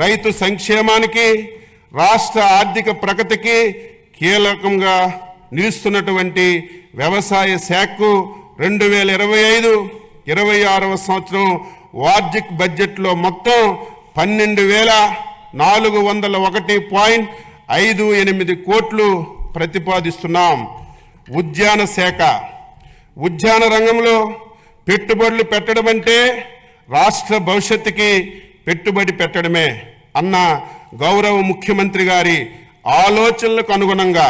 రైతు సంక్షేమానికి, రాష్ట్ర ఆర్థిక ప్రగతికి కీలకంగా నిలుస్తున్నటువంటి వ్యవసాయ శాఖకు 2025-26వ సంవత్సరం వార్షిక బడ్జెట్లో మొత్తం 12,401.58 కోట్లు ప్రతిపాదిస్తున్నాం. ఉద్యాన శాఖ, ఉద్యాన రంగంలో పెట్టుబడులు పెట్టడం అంటే రాష్ట్ర భవిష్యత్తుకి పెట్టుబడి పెట్టడమే అన్న గౌరవ ముఖ్యమంత్రి గారి ఆలోచనలకు అనుగుణంగా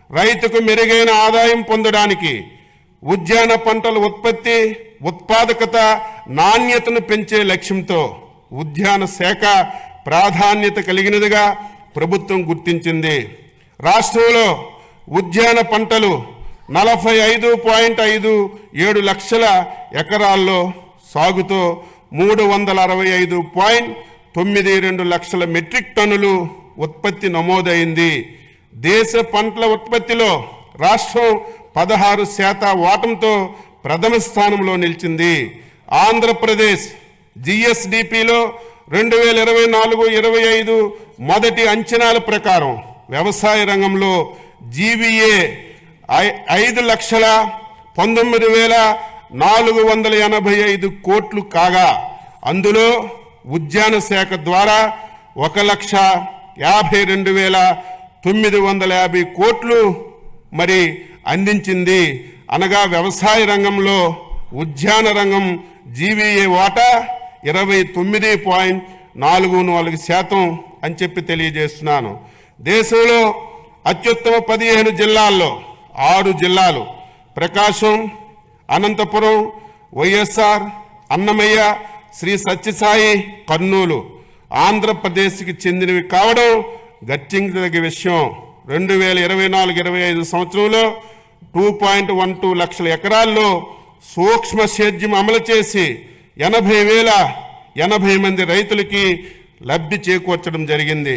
రైతుకు మెరుగైన ఆదాయం పొందడానికి ఉద్యాన పంటల ఉత్పత్తి, ఉత్పాదకత, నాణ్యతను పెంచే లక్ష్యంతో ఉద్యాన శాఖ ప్రాధాన్యత కలిగినదిగా ప్రభుత్వం గుర్తించింది. రాష్ట్రంలో ఉద్యాన పంటలు 45.57 లక్షల ఎకరాల్లో సాగుతో 365.92 లక్షల మెట్రిక్ టన్నులు ఉత్పత్తి నమోదైంది. దేశ పంటల ఉత్పత్తిలో రాష్ట్రం 16% వాటంతో ప్రథమ స్థానంలో నిలిచింది. ఆంధ్రప్రదేశ్ జిఎస్డిపిలో 2024-25 మొదటి అంచనాల ప్రకారం వ్యవసాయ రంగంలో జీవీఏ 5,19,485 కోట్లు కాగా అందులో ఉద్యాన శాఖ ద్వారా 1,52,950 కోట్లు మరి అందించింది. అనగా వ్యవసాయ రంగంలో ఉద్యాన రంగం జీవీఏ వాటా 29.44% అని చెప్పి తెలియజేస్తున్నాను. దేశంలో అత్యుత్తమ 15 జిల్లాల్లో 6 జిల్లాలు ప్రకాశం, అనంతపురం, వైఎస్ఆర్, అన్నమయ్య, శ్రీ సత్యసాయి, కర్నూలు ఆంధ్రప్రదేశ్కి చెందినవి కావడం గర్తించదగ్గ విషయం. 2024-25 సంవత్సరంలో 2.12 లక్షల ఎకరాల్లో సూక్ష్మ సేద్యం అమలు చేసి 80,080 మంది రైతులకి లబ్ధి చేకూర్చడం జరిగింది.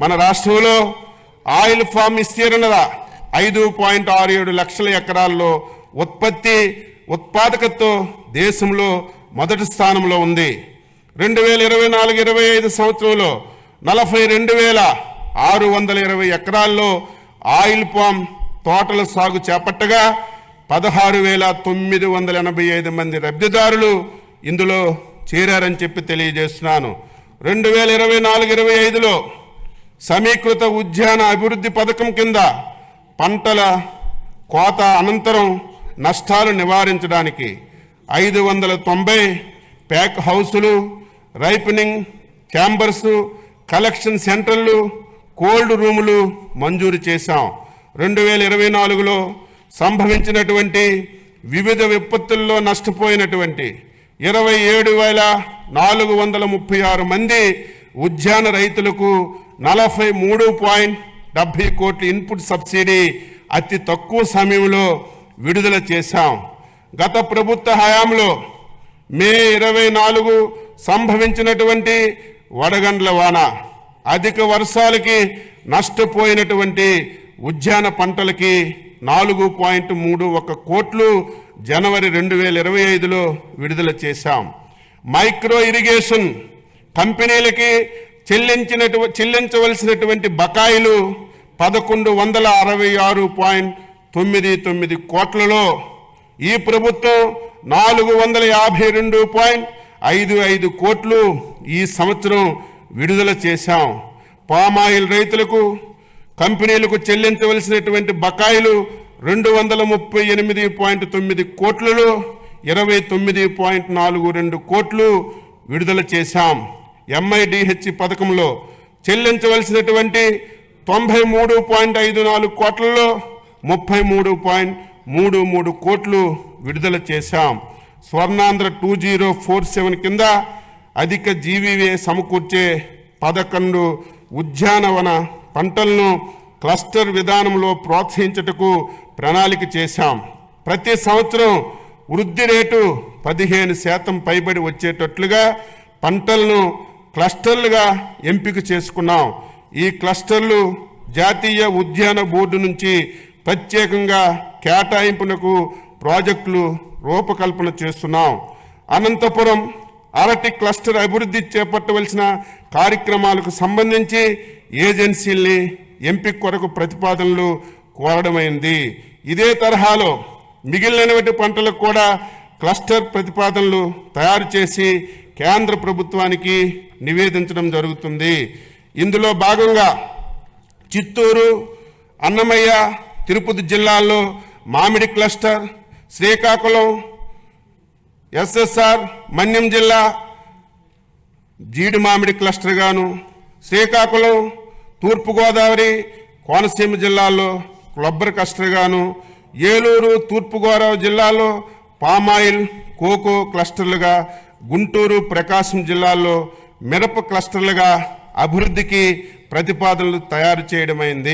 మన రాష్ట్రంలో ఆయిల్ ఫామ్ విస్తీర్ణత 5.67 లక్షల ఎకరాల్లో ఉత్పత్తి, ఉత్పాదకతతో దేశంలో మొదటి స్థానంలో ఉంది. 2024-25 సంవత్సరంలో 42,620 ఎకరాల్లో ఆయిల్ పామ్ తోటల సాగు చేపట్టగా 16,985 మంది లబ్ధిదారులు ఇందులో చేరారని చెప్పి తెలియజేస్తున్నాను. 2024-25లో సమీకృత ఉద్యాన అభివృద్ధి పథకం కింద పంటల కోత అనంతరం నష్టాలు నివారించడానికి 590 ప్యాక్ హౌసులు, రైపనింగ్ ఛాంబర్స్, కలెక్షన్ సెంటర్లు, కోల్డ్ రూములు మంజూరు చేశాం. 2024లో సంభవించినటువంటి వివిధ విపత్తుల్లో నష్టపోయినటువంటి 27,436 మంది ఉద్యాన రైతులకు 43.70 కోట్ల ఇన్పుట్ సబ్సిడీ అతి తక్కువ సమయంలో విడుదల చేశాం. గత ప్రభుత్వ హయాంలో మే 24 సంభవించినటువంటి వడగండ్ల వాన, అధిక వర్షాలకి నష్టపోయినటువంటి ఉద్యాన పంటలకి 4.31 కోట్లు జనవరి 2025లో విడుదల చేశాం. మైక్రో ఇరిగేషన్ కంపెనీలకి చెల్లించవలసినటువంటి బకాయిలు 1,166.99 కోట్లలో ఈ ప్రభుత్వం 452.55 కోట్లు ఈ సంవత్సరం విడుదల చేశాం. పామాయిల్ రైతులకు, కంపెనీలకు చెల్లించవలసినటువంటి బకాయిలు 238.9 కోట్లలో 29.42 కోట్లు విడుదల చేశాం. MIDH పథకంలో చెల్లించవలసినటువంటి 93.54 కోట్లలో 33.33 కోట్లు విడుదల చేశాం. స్వర్ణాంధ్ర 2047 కింద అధిక జీవీఏ సమకూర్చే 11 ఉద్యానవన పంటలను క్లస్టర్ విధానంలో ప్రోత్సహించుటకు ప్రణాళిక చేశాం. ప్రతి సంవత్సరం వృద్ధి రేటు 15% పైబడి వచ్చేటట్లుగా పంటలను క్లస్టర్లుగా ఎంపిక చేసుకున్నాం. ఈ క్లస్టర్లు జాతీయ ఉద్యాన బోర్డు నుంచి ప్రత్యేకంగా కేటాయింపునకు ప్రాజెక్టులు రూపకల్పన చేస్తున్నాం. అనంతపురం, అరటి క్లస్టర్ అభివృద్ధి చేపట్టవలసిన కార్యక్రమాలకు సంబంధించి ఏజెన్సీల్ని ఎంపిక కొరకు ప్రతిపాదనలు కోరడమైంది. ఇదే తరహాలో మిగిలినటువంటి పంటలకు కూడా క్లస్టర్ ప్రతిపాదనలు తయారు చేసి కేంద్ర ప్రభుత్వానికి నివేదించడం జరుగుతుంది. ఇందులో భాగంగా చిత్తూరు, అన్నమయ్య, తిరుపతి జిల్లాల్లో మామిడి క్లస్టర్, శ్రీకాకుళం, ఎస్ఎస్ఆర్, మన్యం జిల్లా జీడి మామిడి క్లస్టర్ గాను, శ్రీకాకుళం, తూర్పుగోదావరి, కోనసీమ జిల్లాల్లో కొబ్బరి క్లస్టర్ గాను, ఏలూరు, తూర్పుగోదావరి జిల్లాలో పామాయిల్, కోకో క్లస్టర్లుగా, గుంటూరు, ప్రకాశం జిల్లాల్లో మిరప క్లస్టర్లుగా అభివృద్ధికి ప్రతిపాదనలు తయారు చేయడమైంది.